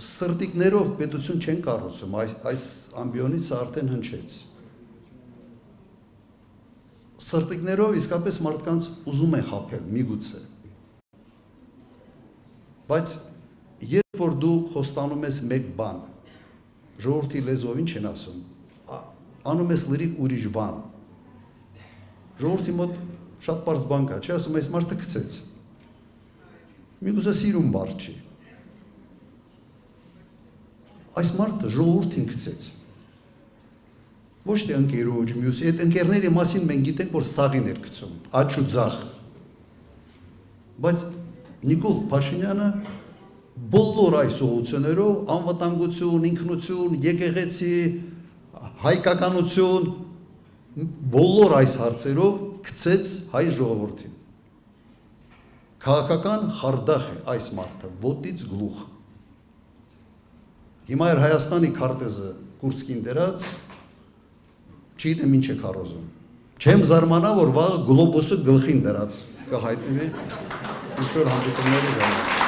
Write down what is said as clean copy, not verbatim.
սրտիկներով պետություն չեն կառուցում, այս ամբիոնից արդեն հնչեց։ Սրտիկներով իսկապես մարդկանց ուզում են խաբել, միգուցե։ Բայց երբ որ դու խոստանում ես մեկ բան, ժողովրդի լեզվով ինչ են ասում, անում ես լրիվ ուրիշ բան։ Ժողովրդի մոտ շատ պարզ բան կա, չի ասում, այս մարդը գցեց։ Միգուցե սիրուն բառ չի։ Այս մարդը ժողովրդին գցեց։ Ոչ թե ընկերոջ, մյուս, այդ ընկերների մասին մենք գիտենք, որ սաղին էր գցում, աջ ու ձախ։ Բայց Նիկոլ Փաշինյանը բոլոր այս ուղղություններով անվտանգություն, ինքնություն, եկեղեցի, հայկականություն, բոլոր այս հարցերով գցեց հայ ժողովրդին։ Քաղաքական խարդախ է այս մարդը, ոտից գլուխ։ Հիմա էր Հայաստանի քարտեզը Կուրսկին դրած, չգիտեմ ինչ է քարոզում։ Չեմ զարմանա, որ վաղը գլոբուսը գլխին դրած կհայտնվի ինչ-որ հանդիպումների վրա։